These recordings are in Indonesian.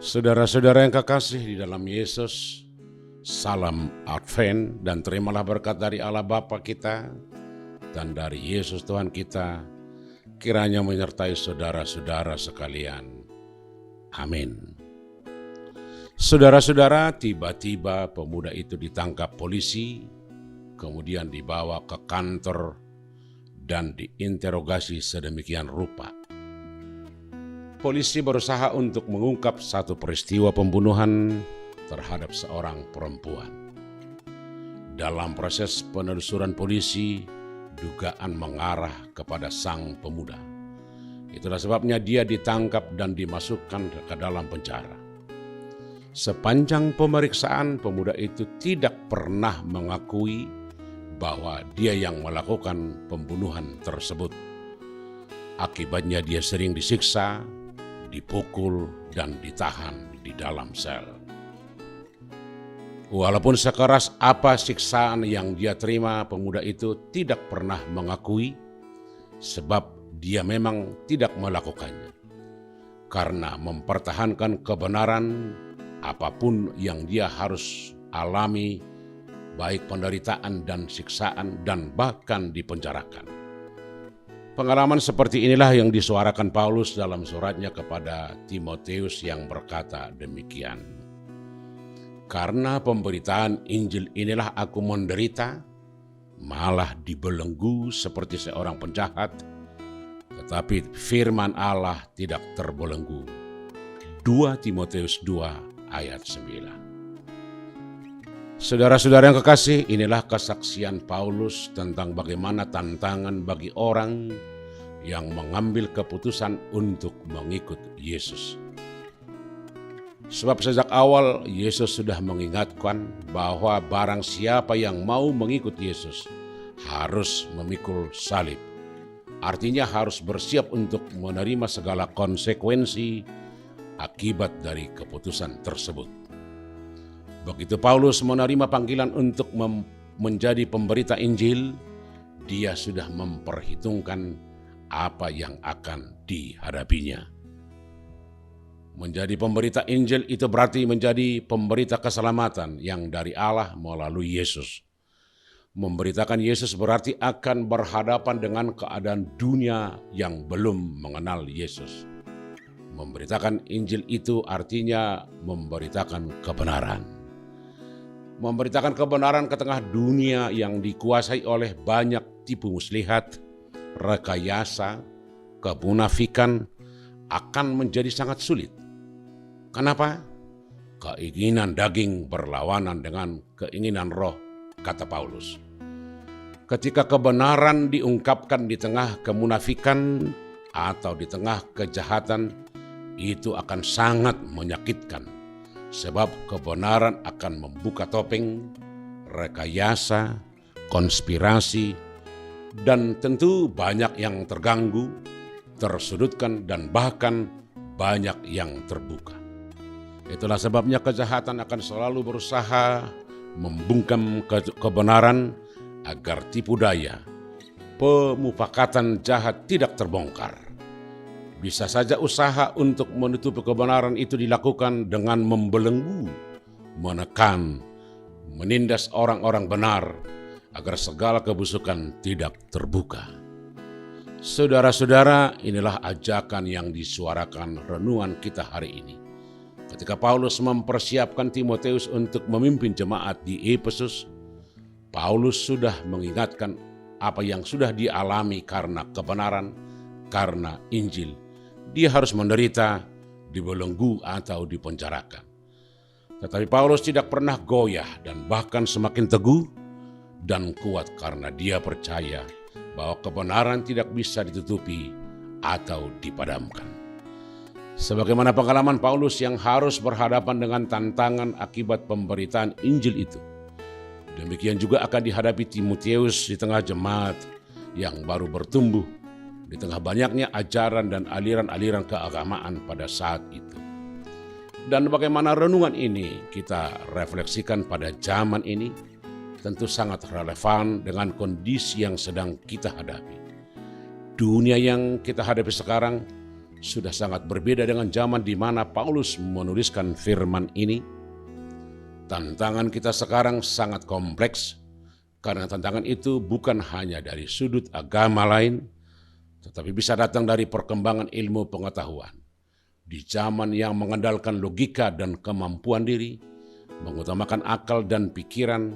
Saudara-saudara yang kekasih di dalam Yesus, salam Advent dan terimalah berkat dari Allah Bapa kita dan dari Yesus Tuhan kita, kiranya menyertai saudara-saudara sekalian. Amin. Saudara-saudara, tiba-tiba pemuda itu ditangkap polisi, kemudian dibawa ke kantor dan diinterogasi sedemikian rupa. Polisi berusaha untuk mengungkap satu peristiwa pembunuhan terhadap seorang perempuan. Dalam proses penelusuran polisi, dugaan mengarah kepada sang pemuda. Itulah sebabnya dia ditangkap dan dimasukkan ke dalam penjara. Sepanjang pemeriksaan, pemuda itu tidak pernah mengakui bahwa dia yang melakukan pembunuhan tersebut. Akibatnya dia sering disiksa, dipukul, dan ditahan di dalam sel. Walaupun sekeras apa siksaan yang dia terima, pemuda itu tidak pernah mengakui sebab dia memang tidak melakukannya. Karena mempertahankan kebenaran, apapun yang dia harus alami, baik penderitaan dan siksaan dan bahkan dipenjarakan. Pengalaman seperti inilah yang disuarakan Paulus dalam suratnya kepada Timotius yang berkata demikian. Karena pemberitaan Injil inilah aku menderita, malah dibelenggu seperti seorang penjahat, tetapi firman Allah tidak terbelenggu. 2 Timotius 2 ayat 9. Saudara-saudara yang kekasih, inilah kesaksian Paulus tentang bagaimana tantangan bagi orang yang mengambil keputusan untuk mengikut Yesus. Sebab sejak awal Yesus sudah mengingatkan bahwa barang siapa yang mau mengikut Yesus harus memikul salib. Artinya harus bersiap untuk menerima segala konsekuensi akibat dari keputusan tersebut. Begitu Paulus menerima panggilan untuk menjadi pemberita Injil, dia sudah memperhitungkan apa yang akan dihadapinya. Menjadi pemberita Injil itu berarti menjadi pemberita keselamatan yang dari Allah melalui Yesus. Memberitakan Yesus berarti akan berhadapan dengan keadaan dunia yang belum mengenal Yesus. Memberitakan Injil itu artinya memberitakan kebenaran. Memberitakan kebenaran ke tengah dunia yang dikuasai oleh banyak tipu muslihat, rekayasa, kemunafikan akan menjadi sangat sulit. Kenapa? Keinginan daging berlawanan dengan keinginan roh, kata Paulus. Ketika kebenaran diungkapkan di tengah kemunafikan atau di tengah kejahatan, itu akan sangat menyakitkan. Sebab kebenaran akan membuka topeng, rekayasa, konspirasi, dan tentu banyak yang terganggu, tersudutkan, dan bahkan banyak yang terbuka. Itulah sebabnya kejahatan akan selalu berusaha membungkam kebenaran agar tipu daya, pemufakatan jahat tidak terbongkar. Bisa saja usaha untuk menutupi kebenaran itu dilakukan dengan membelenggu, menekan, menindas orang-orang benar agar segala kebusukan tidak terbuka. Saudara-saudara, inilah ajakan yang disuarakan renungan kita hari ini. Ketika Paulus mempersiapkan Timotius untuk memimpin jemaat di Efesus, Paulus sudah mengingatkan apa yang sudah dialami karena kebenaran, karena Injil. Dia harus menderita, dibelenggu atau dipenjarakan. Tetapi Paulus tidak pernah goyah dan bahkan semakin teguh dan kuat karena dia percaya bahwa kebenaran tidak bisa ditutupi atau dipadamkan. Sebagaimana pengalaman Paulus yang harus berhadapan dengan tantangan akibat pemberitaan Injil itu, demikian juga akan dihadapi Timotius di tengah jemaat yang baru bertumbuh, di tengah banyaknya ajaran dan aliran-aliran keagamaan pada saat itu. Dan bagaimana renungan ini kita refleksikan pada zaman ini tentu sangat relevan dengan kondisi yang sedang kita hadapi. Dunia yang kita hadapi sekarang sudah sangat berbeda dengan zaman di mana Paulus menuliskan firman ini. Tantangan kita sekarang sangat kompleks, karena tantangan itu bukan hanya dari sudut agama lain, tetapi bisa datang dari perkembangan ilmu pengetahuan. Di zaman yang mengandalkan logika dan kemampuan diri, mengutamakan akal dan pikiran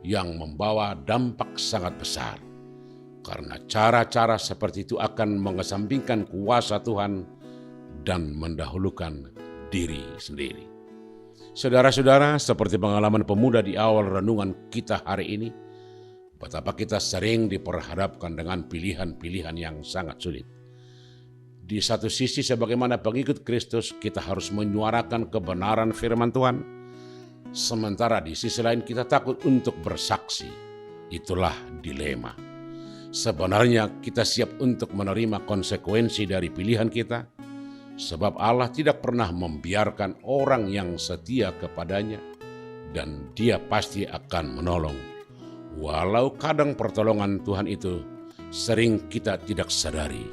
yang membawa dampak sangat besar. Karena cara-cara seperti itu akan mengesampingkan kuasa Tuhan dan mendahulukan diri sendiri. Saudara-saudara, seperti pengalaman pemuda di awal renungan kita hari ini, betapa kita sering diperhadapkan dengan pilihan-pilihan yang sangat sulit. Di satu sisi, sebagaimana pengikut Kristus, kita harus menyuarakan kebenaran firman Tuhan. Sementara di sisi lain kita takut untuk bersaksi. Itulah dilema. Sebenarnya kita siap untuk menerima konsekuensi dari pilihan kita, sebab Allah tidak pernah membiarkan orang yang setia kepadanya, dan Dia pasti akan menolong. Walau kadang pertolongan Tuhan itu sering kita tidak sadari.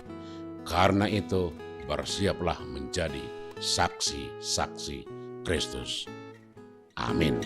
Karena itu bersiaplah menjadi saksi-saksi Kristus. Amin.